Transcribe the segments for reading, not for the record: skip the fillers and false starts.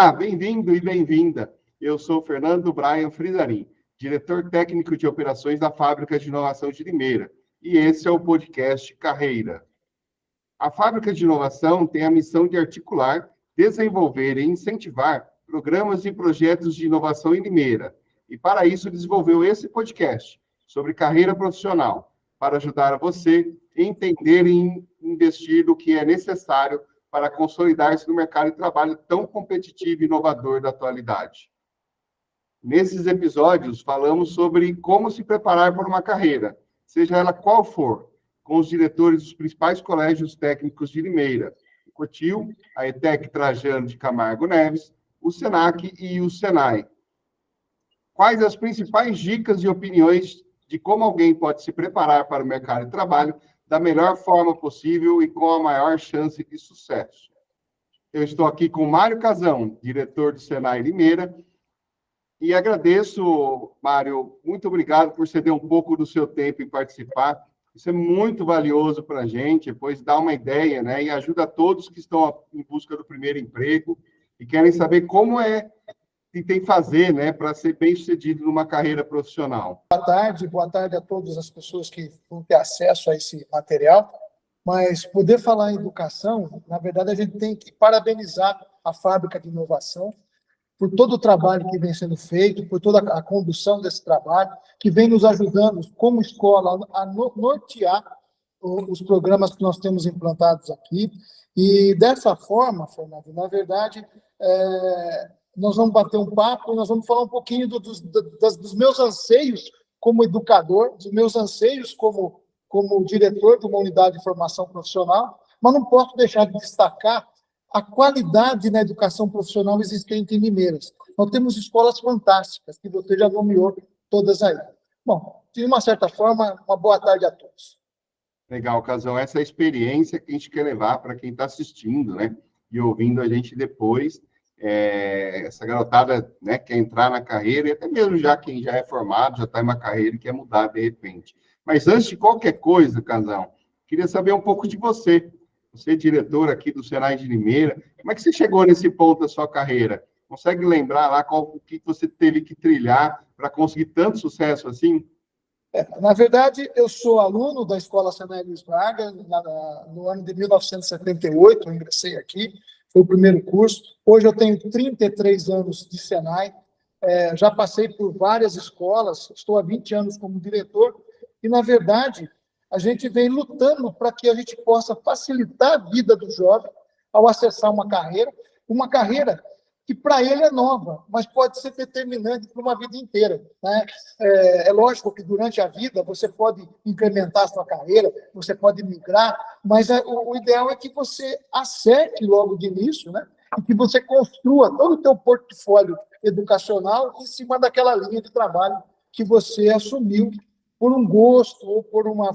Olá, bem-vindo e bem-vinda. Eu sou Fernando Brian Frisarin, diretor técnico de operações da Fábrica de Inovação de Limeira, e esse é o podcast Carreira. A Fábrica de Inovação tem a missão de articular, desenvolver e incentivar programas e projetos de inovação em Limeira, e para isso desenvolveu esse podcast sobre carreira profissional, para ajudar você a entender e investir no que é necessário para consolidar-se no mercado de trabalho tão competitivo e inovador da atualidade. Nesses episódios, falamos sobre como se preparar para uma carreira, seja ela qual for, com os diretores dos principais colégios técnicos de Limeira, o Cotil, a ETEC Trajano de Camargo Neves, o SENAC e o SENAI. Quais as principais dicas e opiniões de como alguém pode se preparar para o mercado de trabalho da melhor forma possível e com a maior chance de sucesso? Eu estou aqui com Mário Casão, diretor do Senai Limeira, e agradeço, Mário, muito obrigado por ceder um pouco do seu tempo em participar. Isso é muito valioso para a gente, pois dá uma ideia, né, e ajuda todos que estão em busca do primeiro emprego e querem saber como que tem que fazer, né, para ser bem-sucedido numa carreira profissional. Boa tarde a todas as pessoas que vão ter acesso a esse material. Mas poder falar em educação, na verdade, a gente tem que parabenizar a Fábrica de Inovação por todo o trabalho que vem sendo feito, por toda a condução desse trabalho, que vem nos ajudando, como escola, a nortear os programas que nós temos implantados aqui. E dessa forma, Fernando, na verdade, nós vamos bater um papo e nós vamos falar um pouquinho dos meus anseios como educador, dos meus anseios como diretor de uma unidade de formação profissional, mas não posso deixar de destacar a qualidade na educação profissional existente em Limeiras. Nós temos escolas fantásticas, que você já nomeou todas aí. Bom, de uma certa forma, uma boa tarde a todos. Legal, Casão. Essa é a experiência que a gente quer levar para quem está assistindo, né, e ouvindo a gente depois. Essa garotada, né, quer entrar na carreira, e até mesmo já quem já é formado, já está em uma carreira e quer mudar de repente. Mas antes de qualquer coisa, Casão, queria saber um pouco de você. Você é diretor aqui do Senai de Limeira. Como é que você chegou nesse ponto da sua carreira? Consegue lembrar lá o que você teve que trilhar para conseguir tanto sucesso assim? Na verdade, eu sou aluno da Escola Senai Luiz Braga, no ano de 1978, eu ingressei aqui, foi o primeiro curso. Hoje eu tenho 33 anos de Senai, já passei por várias escolas, estou há 20 anos como diretor, e, na verdade, a gente vem lutando para que a gente possa facilitar a vida do jovem ao acessar uma carreira que para ele é nova, mas pode ser determinante para uma vida inteira, né? É lógico que durante a vida você pode incrementar a sua carreira, você pode migrar, mas o ideal é que você acerte logo de início, né? E que você construa todo o teu portfólio educacional em cima daquela linha de trabalho que você assumiu por um gosto ou por uma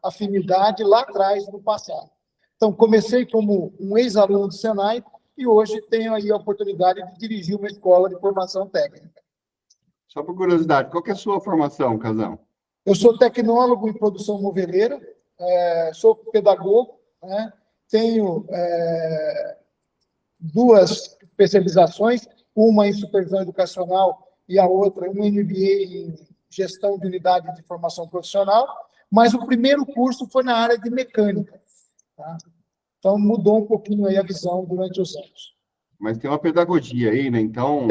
afinidade lá atrás, no passado. Então, comecei como um ex-aluno do Senai e hoje tenho aí a oportunidade de dirigir uma escola de formação técnica. Só por curiosidade, qual que é a sua formação, Casão? Eu sou tecnólogo em produção moveleira, sou pedagogo, né? Tenho duas especializações, uma em supervisão educacional e a outra, uma MBA em gestão de unidade de formação profissional, mas o primeiro curso foi na área de mecânica. Tá? Então, mudou um pouquinho aí a visão durante os anos. Mas tem uma pedagogia aí, né? Então,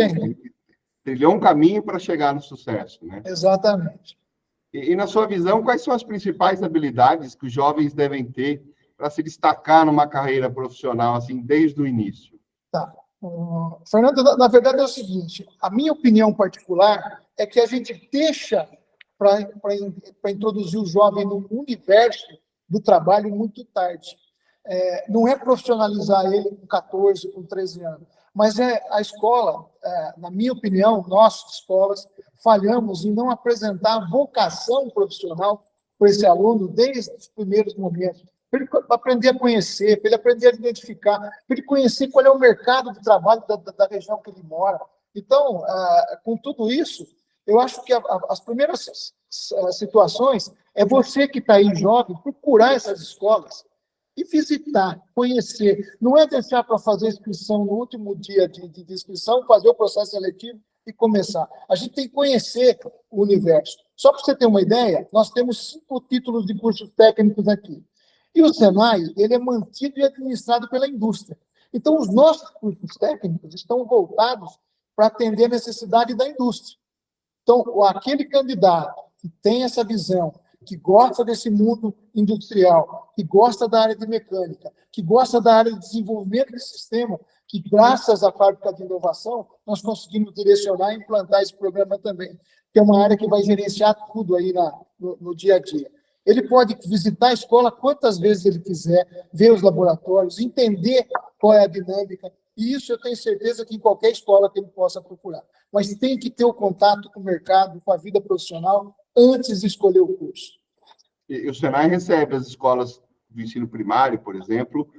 trilhou um caminho para chegar no sucesso, né? Exatamente. E na sua visão, quais são as principais habilidades que os jovens devem ter para se destacar numa carreira profissional, assim, desde o início? Tá. Fernando, na verdade é o seguinte, a minha opinião particular é que a gente deixa para introduzir o jovem no universo do trabalho muito tarde. Não é profissionalizar ele com 14, com 13 anos, mas a escola, na minha opinião, nossas escolas, falhamos em não apresentar vocação profissional para esse aluno desde os primeiros momentos, para ele aprender a conhecer, para ele aprender a identificar, para ele conhecer qual é o mercado de trabalho da região que ele mora. Então, com tudo isso, eu acho que as primeiras situações é você que está aí jovem, procurar essas escolas, e visitar, conhecer. Não é deixar para fazer inscrição no último dia de inscrição, fazer o processo seletivo e começar. A gente tem que conhecer o universo. Só para você ter uma ideia, nós temos 5 títulos de cursos técnicos aqui. E o Senai, ele é mantido e administrado pela indústria. Então, os nossos cursos técnicos estão voltados para atender a necessidade da indústria. Então, aquele candidato que tem essa visão, que gosta desse mundo industrial, que gosta da área de mecânica, que gosta da área de desenvolvimento de sistema, que graças à fábrica de inovação, nós conseguimos direcionar e implantar esse programa também, que é uma área que vai gerenciar tudo aí no dia a dia. Ele pode visitar a escola quantas vezes ele quiser, ver os laboratórios, entender qual é a dinâmica, e isso eu tenho certeza que em qualquer escola que ele possa procurar. Mas tem que ter o contato com o mercado, com a vida profissional, antes de escolher o curso. E o Senai recebe as escolas do ensino primário, por exemplo,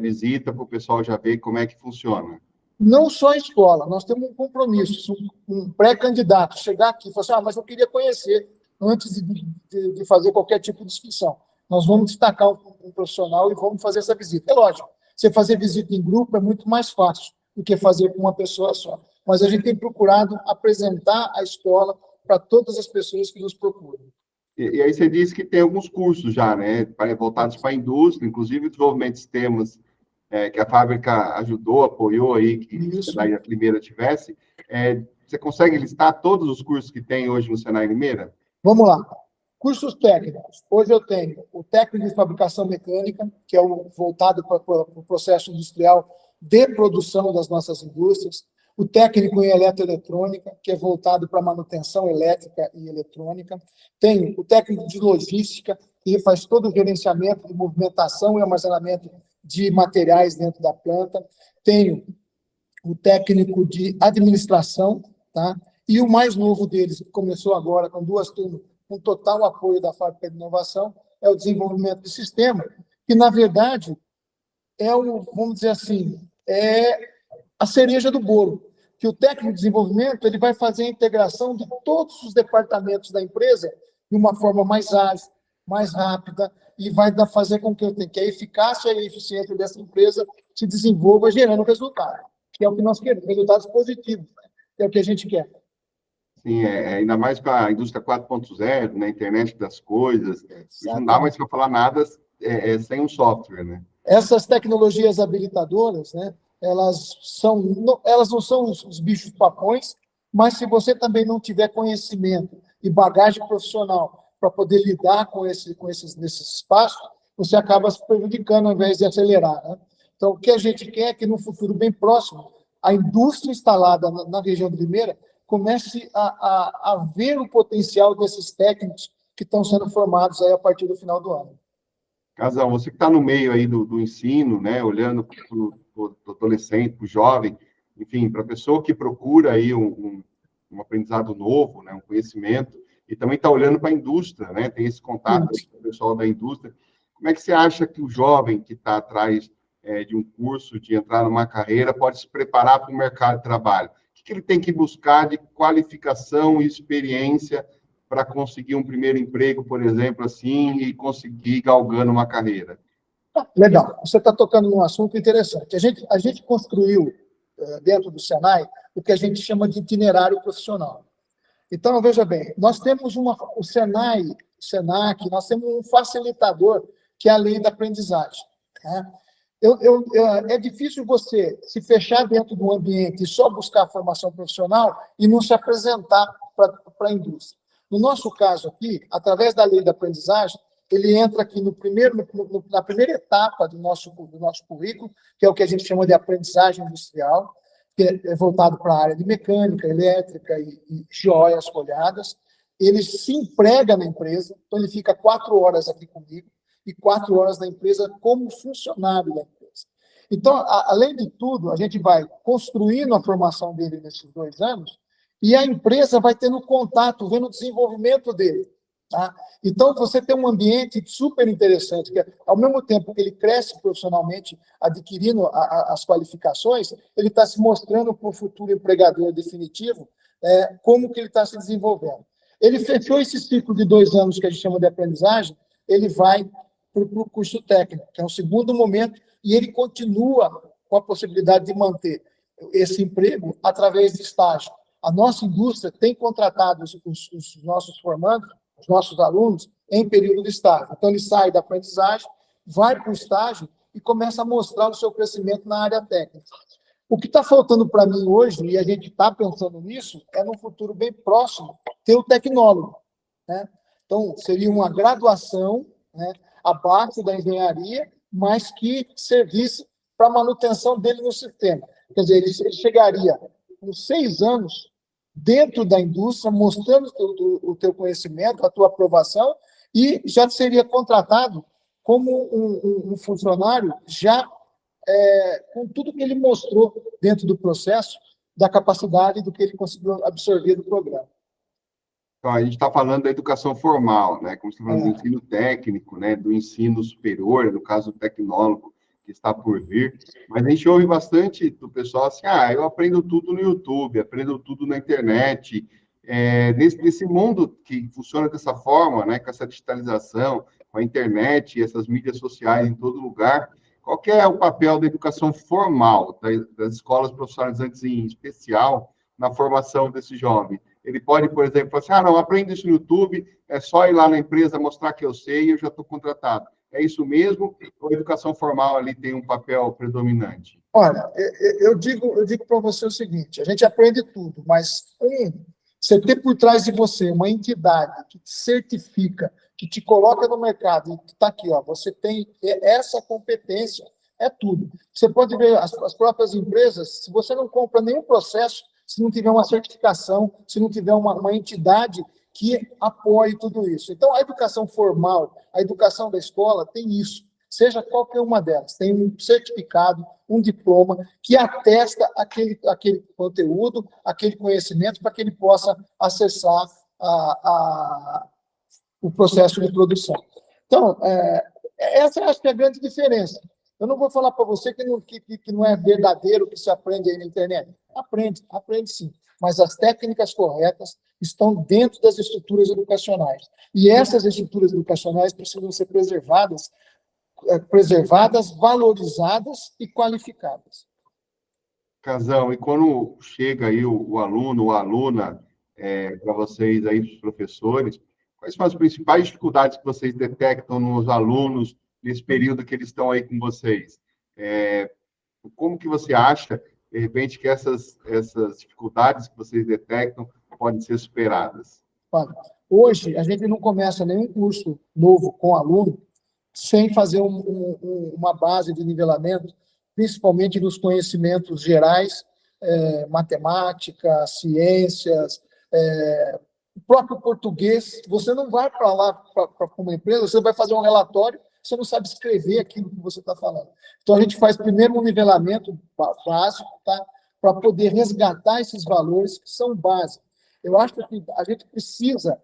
visita para o pessoal já ver como é que funciona. Não só a escola, nós temos um compromisso, se um pré-candidato chegar aqui e falar assim, mas eu queria conhecer antes de fazer qualquer tipo de inscrição. Nós vamos destacar um profissional e vamos fazer essa visita. É lógico, você fazer visita em grupo é muito mais fácil do que fazer com uma pessoa só. Mas a gente tem procurado apresentar a escola para todas as pessoas que nos procuram. E aí você disse que tem alguns cursos já, né, voltados para a indústria, inclusive o desenvolvimento de sistemas que a fábrica ajudou, apoiou aí, que o Senai a Limeira tivesse. Você consegue listar todos os cursos que tem hoje no Senai Limeira? Vamos lá. Cursos técnicos. Hoje eu tenho o técnico de fabricação mecânica, que é voltado para o processo industrial de produção das nossas indústrias. O técnico em eletroeletrônica, que é voltado para manutenção elétrica e eletrônica. Tenho o técnico de logística, que faz todo o gerenciamento de movimentação e armazenamento de materiais dentro da planta. Tenho o técnico de administração, tá? E o mais novo deles, que começou agora com 2 turmas, com total apoio da Fábrica de Inovação, é o desenvolvimento de sistema, que, na verdade, vamos dizer assim, é a cereja do bolo, que o técnico de desenvolvimento ele vai fazer a integração de todos os departamentos da empresa de uma forma mais ágil, mais rápida, e vai fazer com que a eficácia e a eficiência dessa empresa se desenvolva gerando resultado, que é o que nós queremos, resultados positivos, né? Que é o que a gente quer. Sim, ainda mais com a indústria 4.0, né, internet das coisas, não dá mais para falar nada sem um software, né? Essas tecnologias habilitadoras, né, elas não são os bichos papões, mas se você também não tiver conhecimento e bagagem profissional para poder lidar nesses espaços, você acaba se prejudicando ao invés de acelerar, né? Então, o que a gente quer é que, no futuro bem próximo, a indústria instalada na região de Limeira comece a ver o potencial desses técnicos que estão sendo formados aí a partir do final do ano. Casal, você que está no meio aí do ensino, né, olhando para o adolescente, para o jovem, enfim, para a pessoa que procura aí um aprendizado novo, né, um conhecimento, e também está olhando para a indústria, né, tem esse contato com o pessoal da indústria. Como é que você acha que o jovem que está atrás de um curso, de entrar numa carreira, pode se preparar para o mercado de trabalho? O que ele tem que buscar de qualificação e experiência para conseguir um primeiro emprego, por exemplo, assim, e conseguir galgando uma carreira? Legal. Você está tocando num assunto interessante. A gente construiu, dentro do Senai, o que a gente chama de itinerário profissional. Então, veja bem, nós temos o Senai, o Senac, nós temos um facilitador, que é a lei da aprendizagem, né? É difícil você se fechar dentro de um ambiente e só buscar formação profissional e não se apresentar para a indústria. No nosso caso aqui, através da lei da aprendizagem, ele entra aqui na primeira etapa do nosso currículo, que é o que a gente chama de aprendizagem industrial, que é voltado para a área de mecânica, elétrica e joias folhadas. Ele se emprega na empresa, então ele fica 4 horas aqui comigo e 4 horas na empresa como funcionário da empresa. Então, além de tudo, a gente vai construindo a formação dele nesses 2 anos e a empresa vai tendo contato, vendo o desenvolvimento dele. Tá? Então, você tem um ambiente super interessante, que ao mesmo tempo que ele cresce profissionalmente, adquirindo as qualificações, ele está se mostrando para o futuro empregador definitivo como que ele está se desenvolvendo. Ele fechou esse ciclo de 2 anos que a gente chama de aprendizagem, ele vai para o curso técnico, que é um segundo momento, e ele continua com a possibilidade de manter esse emprego através de estágio. A nossa indústria tem contratado os nossos formandos, os nossos alunos, em período de estágio. Então, ele sai da aprendizagem, vai para o estágio e começa a mostrar o seu crescimento na área técnica. O que está faltando para mim hoje, e a gente está pensando nisso, é num futuro bem próximo ter o tecnólogo, né? Então, seria uma graduação, né, abaixo da engenharia, mas que servisse para a manutenção dele no sistema. Quer dizer, ele chegaria com 6 anos dentro da indústria, mostrando o teu conhecimento, a tua aprovação, e já seria contratado como um funcionário já com tudo que ele mostrou dentro do processo, da capacidade do que ele conseguiu absorver do programa. Então, a gente está falando da educação formal, né? Como você está falando do ensino técnico, né? Do ensino superior, no caso, o tecnólogo, que está por vir. Mas a gente ouve bastante do pessoal assim, eu aprendo tudo no YouTube, aprendo tudo na internet. Nesse mundo que funciona dessa forma, né? Com essa digitalização, com a internet, essas mídias sociais em todo lugar, qual que é o papel da educação formal, das escolas profissionalizantes em especial, na formação desse jovem? Ele pode, por exemplo, falar assim, não, aprendo isso no YouTube, é só ir lá na empresa mostrar que eu sei e eu já estou contratado. É isso mesmo? Ou a educação formal ali tem um papel predominante? Olha, eu digo para você o seguinte, a gente aprende tudo, mas você ter por trás de você uma entidade que te certifica, que te coloca no mercado, e está aqui, você tem essa competência, é tudo. Você pode ver as próprias empresas, se você não compra nenhum processo, se não tiver uma certificação, se não tiver uma entidade que apoie tudo isso. Então, a educação formal, a educação da escola tem isso, seja qualquer uma delas, tem um certificado, um diploma que atesta aquele conteúdo, aquele conhecimento, para que ele possa acessar o processo de produção. Então, essa acho que é a grande diferença. Eu não vou falar para você que não é verdadeiro o que se aprende aí na internet. Aprende sim. Mas as técnicas corretas estão dentro das estruturas educacionais. E essas estruturas educacionais precisam ser preservadas, valorizadas e qualificadas. Casão, e quando chega aí o aluno ou a aluna para vocês aí, os professores, quais são as principais dificuldades que vocês detectam nos alunos nesse período que eles estão aí com vocês? Como que você acha, de repente, que essas dificuldades que vocês detectam podem ser superadas? Olha, hoje, a gente não começa nenhum curso novo com aluno sem fazer uma base de nivelamento, principalmente nos conhecimentos gerais, matemática, ciências, o próprio português. Você não vai para lá, para uma empresa, você vai fazer um relatório, você não sabe escrever aquilo que você está falando. Então, a gente faz primeiro um nivelamento básico, tá? Para poder resgatar esses valores que são básicos. Eu acho que a gente precisa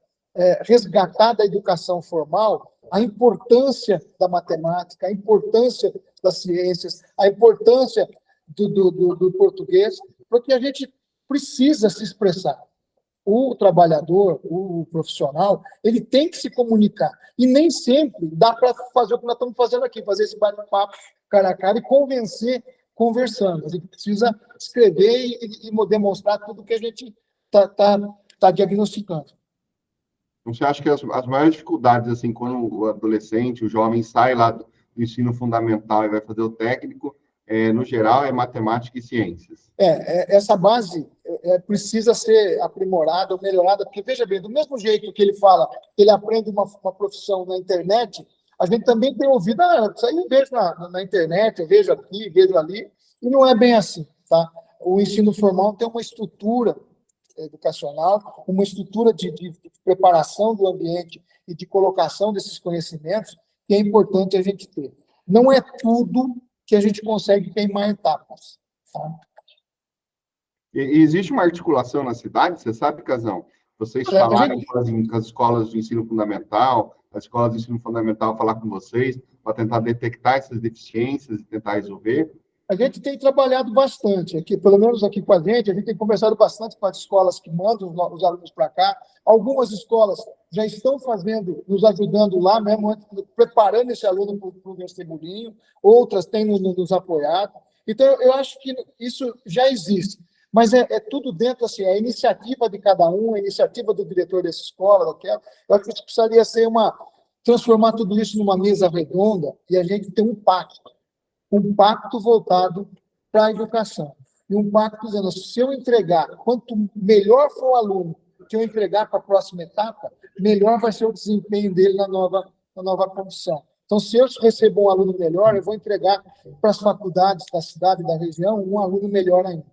resgatar da educação formal a importância da matemática, a importância das ciências, a importância do português, porque a gente precisa se expressar. O trabalhador, o profissional, ele tem que se comunicar. E nem sempre dá para fazer o que nós estamos fazendo aqui, fazer esse bate-papo cara a cara e convencer conversando. A gente precisa escrever e demonstrar tudo que a gente está diagnosticando. Então, você acha que as maiores dificuldades, assim, quando o adolescente, o jovem sai lá do ensino fundamental e vai fazer o técnico, no geral, é matemática e ciências? Essa base precisa ser aprimorada ou melhorada, porque, veja bem, do mesmo jeito que ele fala que ele aprende uma profissão na internet, a gente também tem ouvido, isso aí eu vejo na internet, eu vejo aqui, vejo ali, e não é bem assim, tá? O ensino formal tem uma estrutura educacional, uma estrutura de preparação do ambiente e de colocação desses conhecimentos que é importante a gente ter. Não é tudo que a gente consegue queimar etapas. Tá? E existe uma articulação na cidade, você sabe, Casão? Vocês falaram com as escolas de ensino fundamental, as escolas de ensino fundamental falar com vocês para tentar detectar essas deficiências e tentar resolver? A gente tem trabalhado bastante aqui, pelo menos aqui com a gente tem conversado bastante com as escolas que mandam os alunos para cá. Algumas escolas já estão fazendo, nos ajudando lá mesmo, preparando esse aluno para o vestibulinho, outras têm nos apoiado. Então, eu acho que isso já existe, mas é tudo dentro, assim, a iniciativa de cada um, a iniciativa do diretor dessa escola, daquela. Eu acho que isso precisaria ser transformar tudo isso numa mesa redonda e a gente ter um pacto voltado para a educação. E um pacto dizendo, se eu entregar, quanto melhor for o aluno que eu entregar para a próxima etapa, melhor vai ser o desempenho dele na nova condição. Então, se eu recebo um aluno melhor, eu vou entregar para as faculdades da cidade, da região, um aluno melhor ainda.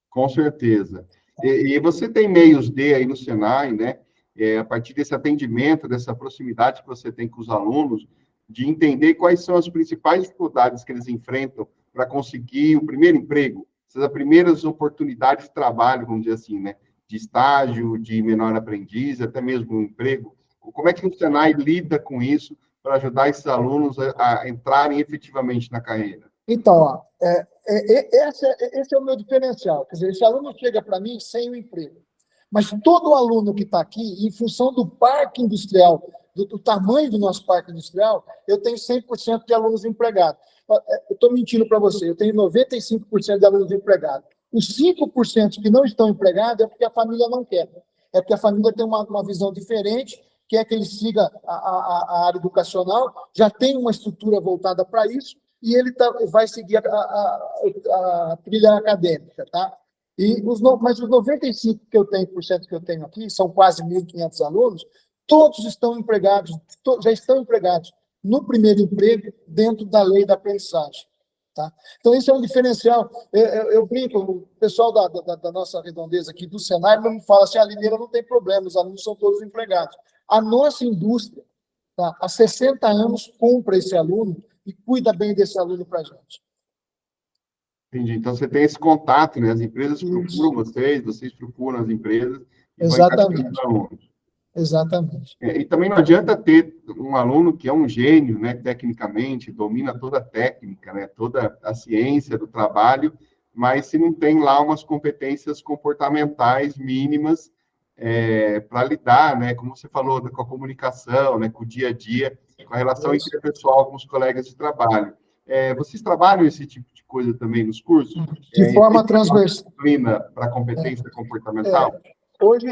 Com certeza. E você tem meios de aí no Senai, né? A partir desse atendimento, dessa proximidade que você tem com os alunos, de entender quais são as principais dificuldades que eles enfrentam para conseguir o primeiro emprego, essas primeiras oportunidades de trabalho, vamos dizer assim, né? De estágio, de menor aprendiz, até mesmo um emprego. Como é que o Senai lida com isso para ajudar esses alunos a entrarem efetivamente na carreira? Então, esse é o meu diferencial. Quer dizer, esse aluno chega para mim sem o emprego. Mas todo aluno que está aqui, em função do parque industrial, do tamanho do nosso parque industrial, eu tenho 100% de alunos empregados. Eu estou mentindo para você, eu tenho 95% de alunos empregados. Os 5% que não estão empregados é porque a família não quer. É porque a família tem uma visão diferente, quer que ele siga a área educacional, já tem uma estrutura voltada para isso, e ele vai seguir a trilha acadêmica, tá? Mas os 95% que eu tenho aqui, são quase 1.500 alunos, todos estão empregados, já estão empregados no primeiro emprego dentro da lei da aprendizagem. Tá? Então, isso é um diferencial. Eu brinco, o pessoal da nossa redondeza aqui do Senai me fala assim, a Limeira não tem problema, os alunos são todos empregados. A nossa indústria, tá, há 60 anos, compra esse aluno e cuida bem desse aluno para a gente. Entendi. Então, você tem esse contato, né? As empresas procuram vocês procuram as empresas e vão encaixando os alunos. Exatamente. E também não adianta ter um aluno que é um gênio, né, tecnicamente, domina toda a técnica, né, toda a ciência do trabalho, mas se não tem lá umas competências comportamentais mínimas para lidar, né, como você falou, com a comunicação, né, com o dia a dia, com a relação interpessoal com os colegas de trabalho. Vocês trabalham esse tipo de coisa também nos cursos? De forma transversal. Disciplina para competência comportamental? Hoje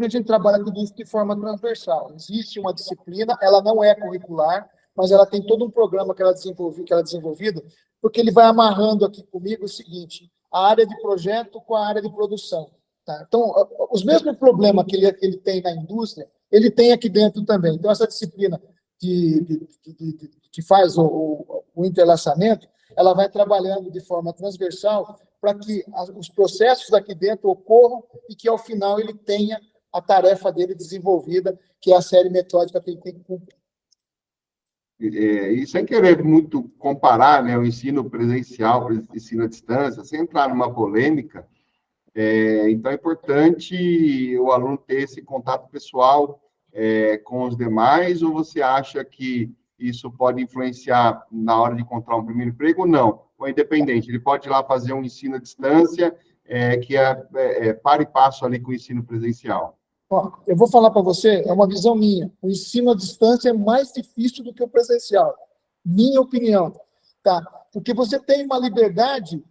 a gente trabalha tudo isso de forma transversal. Existe uma disciplina, ela não é curricular, mas ela tem todo um programa que ela é desenvolvida, porque ele vai amarrando aqui comigo o seguinte, a área de projeto com a área de produção. Tá? Então, os mesmos problemas que ele tem na indústria, ele tem aqui dentro também. Então, essa disciplina que faz o entrelaçamento, ela vai trabalhando de forma transversal para que os processos aqui dentro ocorram e que, ao final, ele tenha a tarefa dele desenvolvida, que é a série metódica que ele tem que cumprir. E sem querer muito comparar, né, o ensino presencial, o ensino à distância, sem entrar numa polêmica, então é importante o aluno ter esse contato pessoal com os demais, ou você acha que isso pode influenciar na hora de encontrar um primeiro emprego ou não? Ou independente, ele pode ir lá fazer um ensino à distância, que é par e passo ali com o ensino presencial? Ó, eu vou falar para você, é uma visão minha. O ensino à distância é mais difícil do que o presencial. Minha opinião. Tá? Porque você tem uma liberdade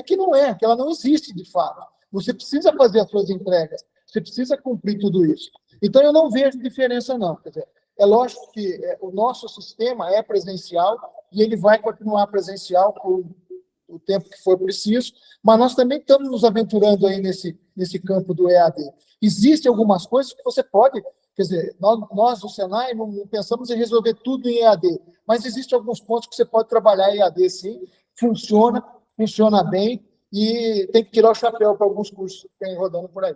que que ela não existe de fato. Você precisa fazer as suas entregas, você precisa cumprir tudo isso. Então, eu não vejo diferença, não. Quer dizer, é lógico que o nosso sistema é presencial e ele vai continuar presencial por o tempo que for preciso, mas nós também estamos nos aventurando aí nesse campo do EAD. Existem algumas coisas que você pode, quer dizer, nós do Senai não pensamos em resolver tudo em EAD, mas existem alguns pontos que você pode trabalhar em EAD, sim, funciona bem, e tem que tirar o chapéu para alguns cursos que tem rodando por aí.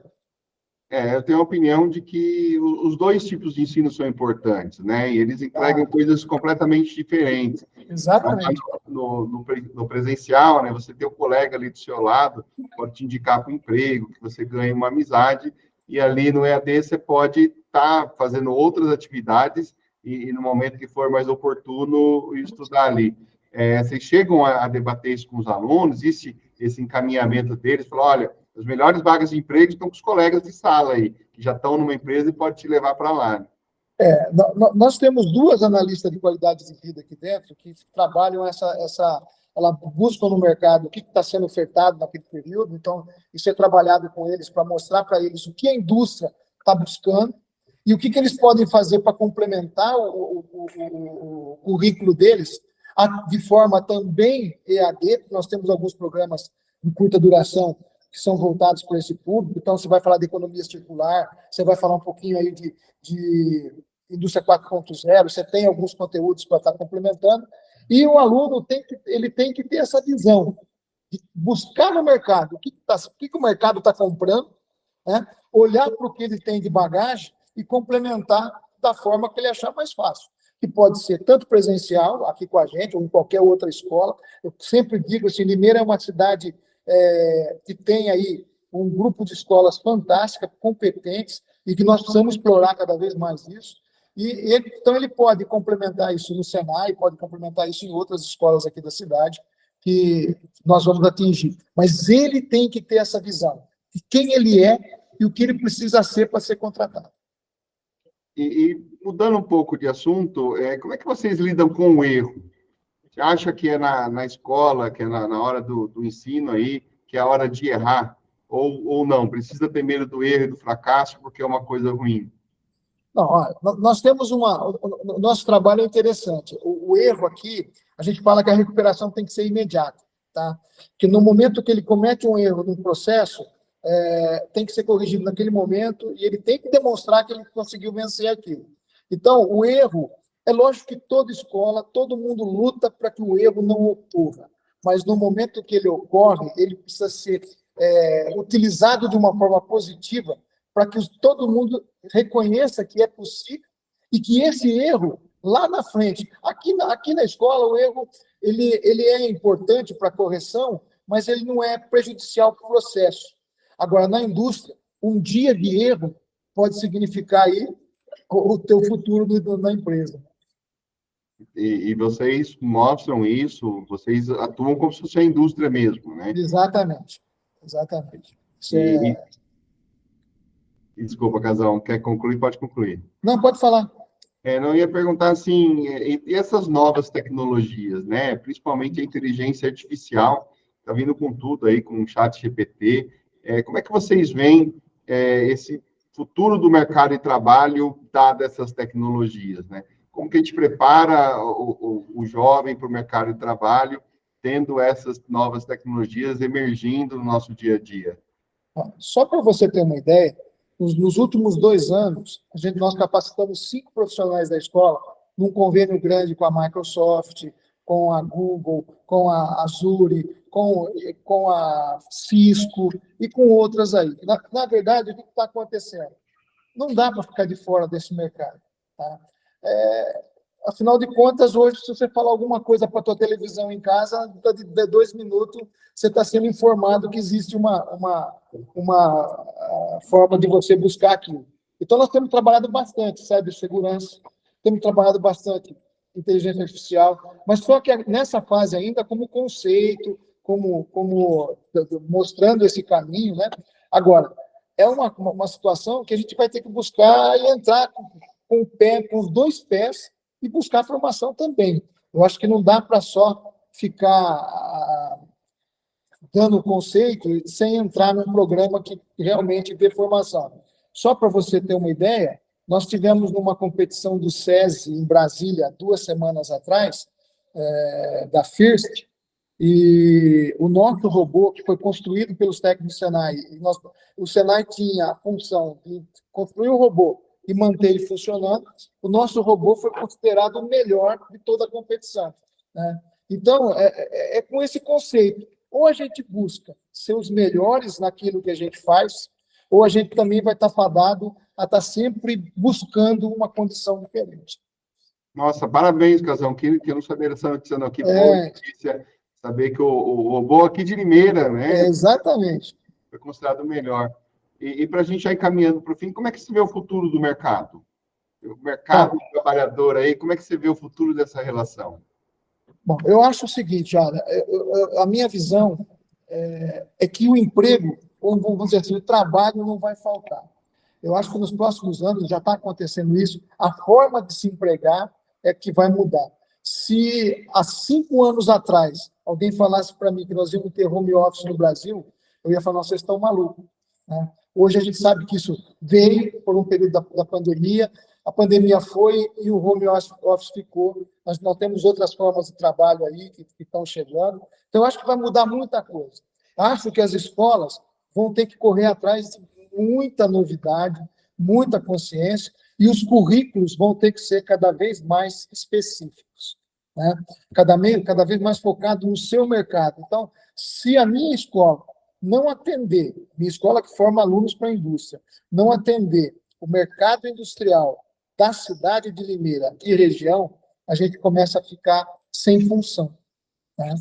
Eu tenho a opinião de que os dois tipos de ensino são importantes, né? E eles entregam coisas completamente diferentes. Exatamente. No presencial, né? Você tem o colega ali do seu lado, pode te indicar para o emprego, que você ganha uma amizade, e ali no EAD você pode estar fazendo outras atividades e no momento que for mais oportuno, estudar ali. Vocês chegam a debater isso com os alunos, esse encaminhamento deles, falar, olha, as melhores vagas de emprego estão com os colegas de sala aí, que já estão numa empresa e pode te levar para lá. Né? Nós temos duas analistas de qualidade de vida aqui dentro que trabalham ela buscam no mercado o que está sendo ofertado naquele período, então isso é trabalhado com eles para mostrar para eles o que a indústria está buscando e o que eles podem fazer para complementar o currículo deles de forma também EAD, porque nós temos alguns programas de curta duração que são voltados para esse público, então você vai falar de economia circular, você vai falar um pouquinho aí de indústria 4.0, você tem alguns conteúdos para estar complementando, e o aluno ele tem que ter essa visão de buscar no mercado o que o mercado está comprando, né? Olhar para o que ele tem de bagagem e complementar da forma que ele achar mais fácil, que pode ser tanto presencial, aqui com a gente, ou em qualquer outra escola. Eu sempre digo assim, Limeira é uma cidade que tem aí um grupo de escolas fantásticas, competentes, e que nós precisamos explorar cada vez mais isso. Então, ele pode complementar isso no Senai, pode complementar isso em outras escolas aqui da cidade, que nós vamos atingir. Mas ele tem que ter essa visão de quem ele é e o que ele precisa ser para ser contratado. E mudando um pouco de assunto, como é que vocês lidam com o erro? Você acha que é na escola, que é na hora do ensino aí, que é a hora de errar? Ou não? Precisa ter medo do erro e do fracasso porque é uma coisa ruim? Não, olha, nós temos o nosso trabalho é interessante. O erro aqui, a gente fala que a recuperação tem que ser imediata, tá? Que no momento que ele comete um erro num processo, tem que ser corrigido naquele momento e ele tem que demonstrar que ele conseguiu vencer aquilo. Então, o erro, é lógico que toda escola, todo mundo luta para que o erro não ocorra, mas no momento que ele ocorre, ele precisa ser utilizado de uma forma positiva para que todo mundo reconheça que é possível e que esse erro, lá na frente, aqui na escola, o erro ele é importante para a correção, mas ele não é prejudicial para o processo. Agora, na indústria, um dia de erro pode significar aí o teu futuro na empresa. E vocês mostram isso, vocês atuam como se fosse a indústria mesmo, né? Exatamente. Isso Desculpa, Casão, quer concluir? Pode concluir. Não, pode falar. Não ia perguntar assim, e essas novas tecnologias, né? Principalmente a inteligência artificial, está vindo com tudo aí, com o chat GPT. Como é que vocês veem esse futuro do mercado de trabalho dadas essas tecnologias, né? Como que a gente prepara o jovem para o mercado de trabalho, tendo essas novas tecnologias emergindo no nosso dia a dia? Só para você ter uma ideia, nos últimos 2 anos, nós capacitamos 5 profissionais da escola num convênio grande com a Microsoft, com a Google, com a Azure, com a Cisco e com outras aí. Na verdade, o que está acontecendo? Não dá para ficar de fora desse mercado. Tá? Afinal de contas, hoje, se você falar alguma coisa para a tua televisão em casa, de 2 minutos, você está sendo informado que existe uma forma de você buscar aquilo. Então, nós temos trabalhado bastante cibersegurança, temos trabalhado bastante inteligência artificial, mas só que nessa fase ainda como conceito, como mostrando esse caminho, né? Agora, é uma situação que a gente vai ter que buscar e entrar com os 2 pés e buscar formação também. Eu acho que não dá para só ficar dando conceito sem entrar num programa que realmente dê formação. Só para você ter uma ideia, nós tivemos numa competição do SESI em Brasília 2 semanas atrás, da FIRST, e o nosso robô, que foi construído pelos técnicos do Senai, o Senai tinha a função de construir o robô e manter ele funcionando, o nosso robô foi considerado o melhor de toda a competição. Né? Então, é com esse conceito. Ou a gente busca ser os melhores naquilo que a gente faz, ou a gente também vai estar fadado a estar sempre buscando uma condição diferente. Nossa, parabéns, Casão, que eu não sabia dessa notícia, não. Que boa notícia saber que o robô aqui de Limeira, né? Exatamente. Foi considerado o melhor. E para a gente já encaminhando para o fim, como é que você vê o futuro do mercado? O mercado trabalhador aí, como é que você vê o futuro dessa relação? Bom, eu acho o seguinte, olha, a minha visão é que o emprego, ou vamos dizer assim, o trabalho não vai faltar. Eu acho que nos próximos anos já está acontecendo isso, a forma de se empregar é que vai mudar. Se há 5 anos atrás alguém falasse para mim que nós íamos ter home office no Brasil, eu ia falar, vocês estão malucos, né? Hoje a gente sabe que isso veio por um período da pandemia, a pandemia foi e o home office ficou. Nós temos outras formas de trabalho aí que estão chegando. Então, eu acho que vai mudar muita coisa. Acho que as escolas vão ter que correr atrás de muita novidade, muita consciência, e os currículos vão ter que ser cada vez mais específicos, né? Cada vez mais focado no seu mercado. Então, se a minha escola não atender, minha escola que forma alunos para a indústria, não atender o mercado industrial da cidade de Limeira e região, a gente começa a ficar sem função, né?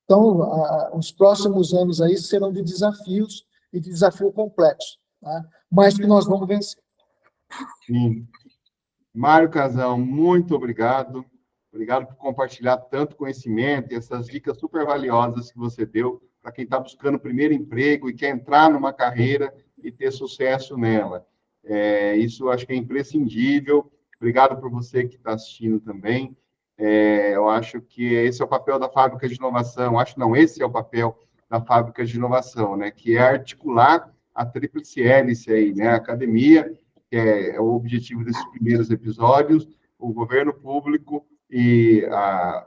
Então, os próximos anos aí serão de desafios e de desafio complexo, né? Mas que nós vamos vencer. Sim. Mário Casão, muito obrigado. Obrigado por compartilhar tanto conhecimento e essas dicas super valiosas que você deu para quem está buscando o primeiro emprego e quer entrar numa carreira e ter sucesso nela. Isso eu acho que é imprescindível. Obrigado por você que está assistindo também. Eu acho que esse é o papel da fábrica de inovação. Esse é o papel da fábrica de inovação, né? Que é articular a tríplice hélice aí, né? A academia, que é o objetivo desses primeiros episódios, o governo público e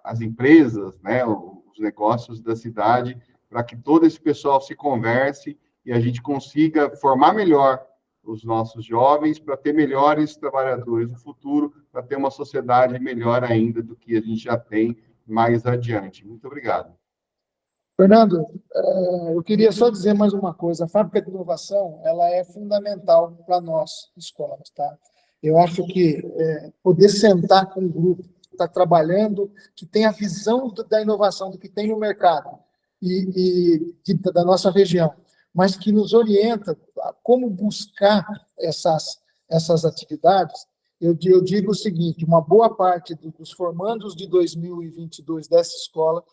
as empresas, né? Os negócios da cidade, para que todo esse pessoal se converse e a gente consiga formar melhor os nossos jovens para ter melhores trabalhadores no futuro, para ter uma sociedade melhor ainda do que a gente já tem mais adiante. Muito obrigado. Fernando, eu queria só dizer mais uma coisa. A fábrica de inovação, ela é fundamental para nós, escolas, tá? Eu acho que poder sentar com um grupo que está trabalhando, que tem a visão da inovação, do que tem no mercado da nossa região, mas que nos orienta a como buscar essas atividades. Eu digo o seguinte, uma boa parte dos formandos de 2022 dessa escola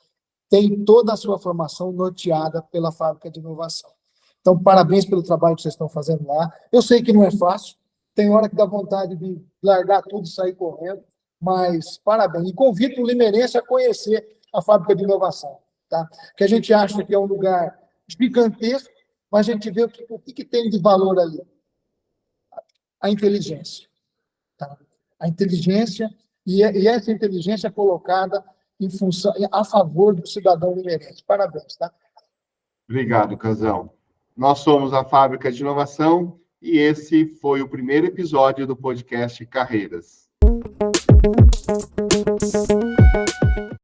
tem toda a sua formação norteada pela fábrica de inovação. Então, parabéns pelo trabalho que vocês estão fazendo lá. Eu sei que não é fácil, tem hora que dá vontade de largar tudo e sair correndo, mas parabéns. E convido o limeirense a conhecer a fábrica de inovação, tá? Que a gente acha que é um lugar gigantesco, mas a gente vê o que tem de valor ali. A inteligência. Tá? A inteligência, e essa inteligência colocada em função, a favor do cidadão limeirense. Parabéns, tá? Obrigado, Casão. Nós somos a Fábrica de Inovação e esse foi o primeiro episódio do podcast Carreiras.